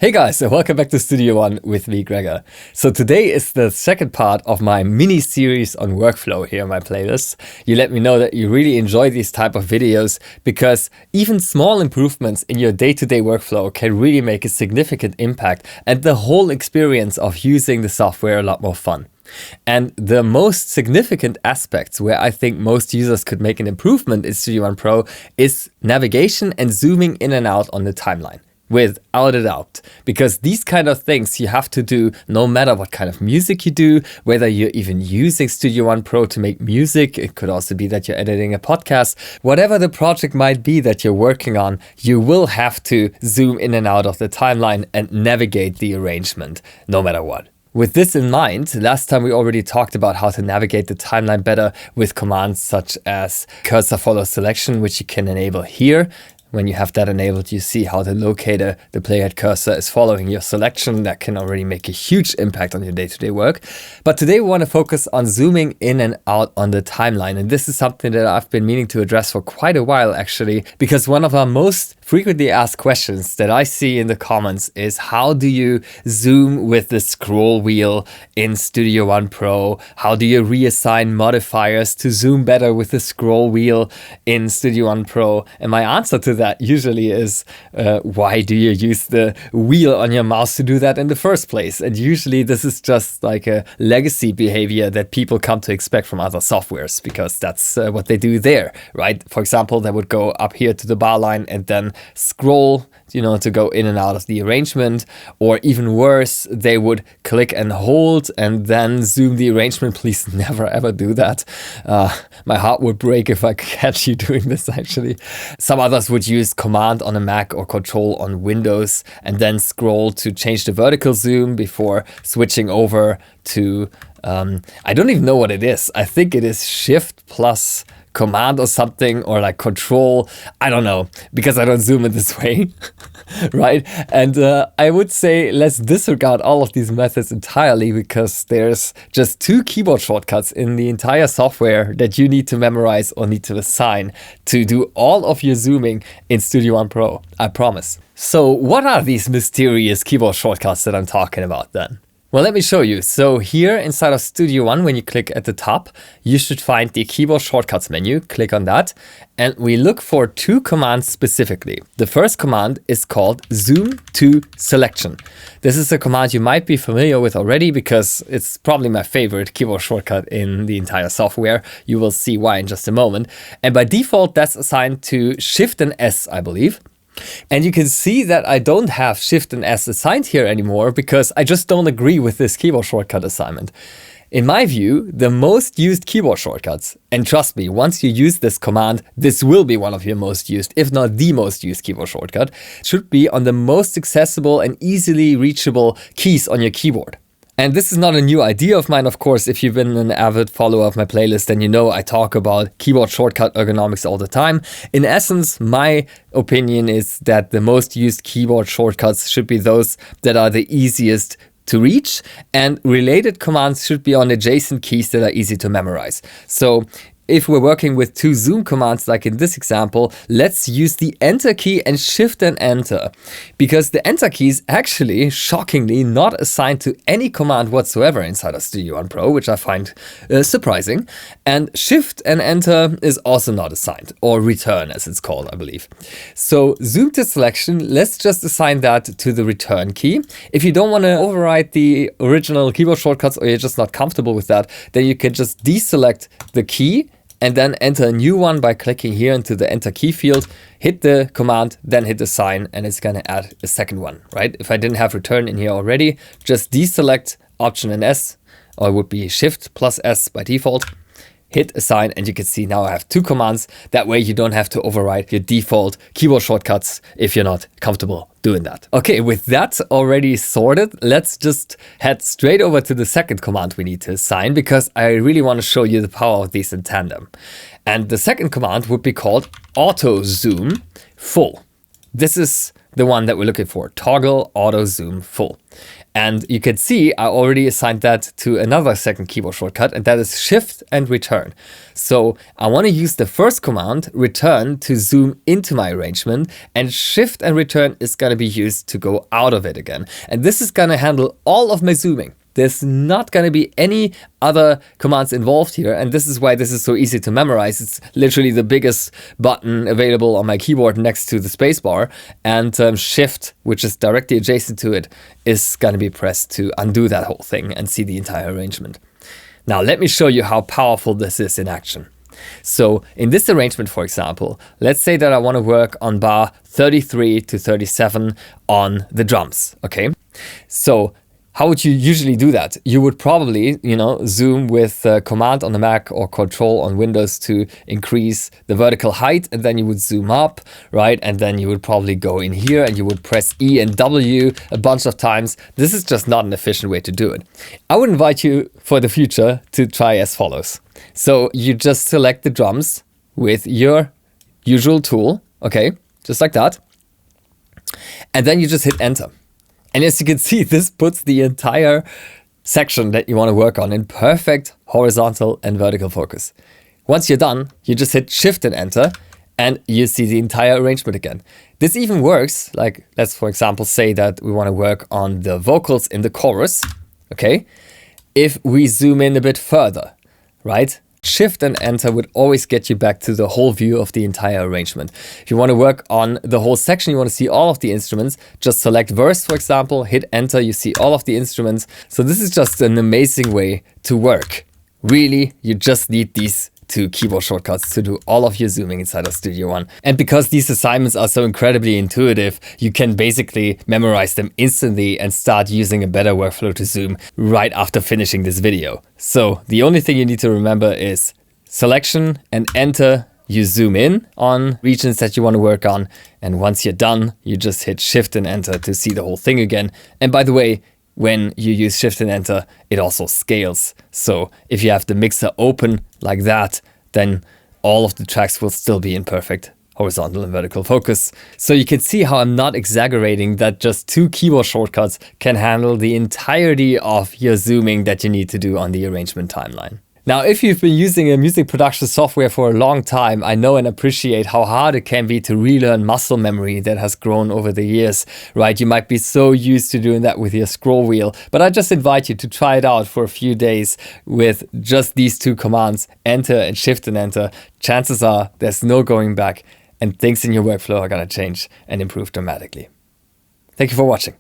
Hey guys, and welcome back to Studio One with me, Gregor. So today is the second part of my mini series on workflow here on my playlist. You let me know that you really enjoy these type of videos because even small improvements in your day-to-day workflow can really make a significant impact and the whole experience of using the software a lot more fun. And the most significant aspects where I think most users could make an improvement in Studio One Pro is navigation and zooming in and out on the timeline. Without a doubt, because these kind of things you have to do no matter what kind of music you do, whether you're even using Studio One Pro to make music, it could also be that you're editing a podcast, whatever the project might be that you're working on, you will have to zoom in and out of the timeline and navigate the arrangement no matter what. With this in mind, last time we already talked about how to navigate the timeline better with commands such as cursor follow selection, which you can enable here. When you have that enabled, you see how the locator, the playhead cursor, is following your selection. That can already make a huge impact on your day-to-day work. But today we want to focus on zooming in and out on the timeline. And this is something that I've been meaning to address for quite a while, actually, because one of our most frequently asked questions that I see in the comments is how do you zoom with the scroll wheel in Studio One Pro? How do you reassign modifiers to zoom better with the scroll wheel in Studio One Pro? And my answer to that usually is, why do you use the wheel on your mouse to do that in the first place? And usually this is just like a legacy behavior that people come to expect from other softwares because that's what they do there, right? For example, they would go up here to the bar line and then scroll, to go in and out of the arrangement, or even worse, they would click and hold and then zoom the arrangement. Please never ever do that. My heart would break if I catch you doing this, actually. Some others would use Command on a Mac or Control on Windows and then scroll to change the vertical zoom before switching over to, I don't even know what it is. I think it is Shift plus Command or something, or like Control. I don't know, because I don't zoom in this way, right? And I would say let's disregard all of these methods entirely because there's just 2 keyboard shortcuts in the entire software that you need to memorize or need to assign to do all of your zooming in Studio One Pro, I promise. So what are these mysterious keyboard shortcuts that I'm talking about then? Well, let me show you. So here inside of Studio One, when you click at the top, you should find the keyboard shortcuts menu. Click on that. And we look for 2 commands specifically. The first command is called zoom to selection. This is a command you might be familiar with already because it's probably my favorite keyboard shortcut in the entire software. You will see why in just a moment. And by default, that's assigned to Shift and S, I believe. And you can see that I don't have Shift and S assigned here anymore because I just don't agree with this keyboard shortcut assignment. In my view, the most used keyboard shortcuts, and trust me, once you use this command, this will be one of your most used, if not the most used keyboard shortcut, should be on the most accessible and easily reachable keys on your keyboard. And this is not a new idea of mine, of course. If you've been an avid follower of my playlist, then you know I talk about keyboard shortcut ergonomics all the time. In essence, my opinion is that the most used keyboard shortcuts should be those that are the easiest to reach, and related commands should be on adjacent keys that are easy to memorize. So if we're working with 2 zoom commands like in this example, let's use the Enter key and Shift and Enter. Because the Enter key is actually, shockingly, not assigned to any command whatsoever inside of Studio One Pro, which I find surprising. And Shift and Enter is also not assigned, or Return as it's called, I believe. So zoom to selection, let's just assign that to the Return key. If you don't want to override the original keyboard shortcuts or you're just not comfortable with that, then you can just deselect the key and then enter a new one by clicking here into the Enter key field, hit the command, then hit the sign, and it's going to add a second one, right? If I didn't have Return in here already, just deselect Option and S, or it would be Shift plus S by default, hit assign, and you can see now I have 2 commands. That way you don't have to override your default keyboard shortcuts if you're not comfortable doing that. Okay, with that already sorted, let's just head straight over to the second command we need to assign because I really want to show you the power of these in tandem. And the second command would be called auto zoom full. This is the one that we're looking for, toggle auto zoom full. And you can see I already assigned that to another second keyboard shortcut, and that is Shift and Return. So I want to use the first command, Return, to zoom into my arrangement, and Shift and Return is going to be used to go out of it again. And this is going to handle all of my zooming. There's not going to be any other commands involved here, and this is why this is so easy to memorize. It's literally the biggest button available on my keyboard next to the spacebar, and Shift, which is directly adjacent to it, is going to be pressed to undo that whole thing and see the entire arrangement. Now let me show you how powerful this is in action. So in this arrangement, for example, let's say that I want to work on bar 33 to 37 on the drums, okay? So how would you usually do that? You would probably, zoom with Command on the Mac or Control on Windows to increase the vertical height, and then you would zoom up, right? And then you would probably go in here and you would press E and W a bunch of times. This is just not an efficient way to do it. I would invite you for the future to try as follows. So you just select the drums with your usual tool, okay? Just like that. And then you just hit Enter. And as you can see, this puts the entire section that you want to work on in perfect horizontal and vertical focus. Once you're done, you just hit Shift and Enter, and you see the entire arrangement again. This even works, like let's for example say that we want to work on the vocals in the chorus, okay? If we zoom in a bit further, right? Shift and Enter would always get you back to the whole view of the entire arrangement. If you want to work on the whole section, you want to see all of the instruments, just select verse, for example, hit Enter, you see all of the instruments. So this is just an amazing way to work. Really, you just need these two keyboard shortcuts to do all of your zooming inside of Studio One. And because these assignments are so incredibly intuitive, you can basically memorize them instantly and start using a better workflow to zoom right after finishing this video. So the only thing you need to remember is selection and Enter. You zoom in on regions that you want to work on. And once you're done, you just hit Shift and Enter to see the whole thing again. And by the way, when you use Shift and Enter, it also scales. So if you have the mixer open like that, then all of the tracks will still be in perfect horizontal and vertical focus. So you can see how I'm not exaggerating that just two keyboard shortcuts can handle the entirety of your zooming that you need to do on the arrangement timeline. Now, if you've been using a music production software for a long time, I know and appreciate how hard it can be to relearn muscle memory that has grown over the years, right? You might be so used to doing that with your scroll wheel, but I just invite you to try it out for a few days with just these two commands, Enter and Shift and Enter. Chances are there's no going back and things in your workflow are going to change and improve dramatically. Thank you for watching.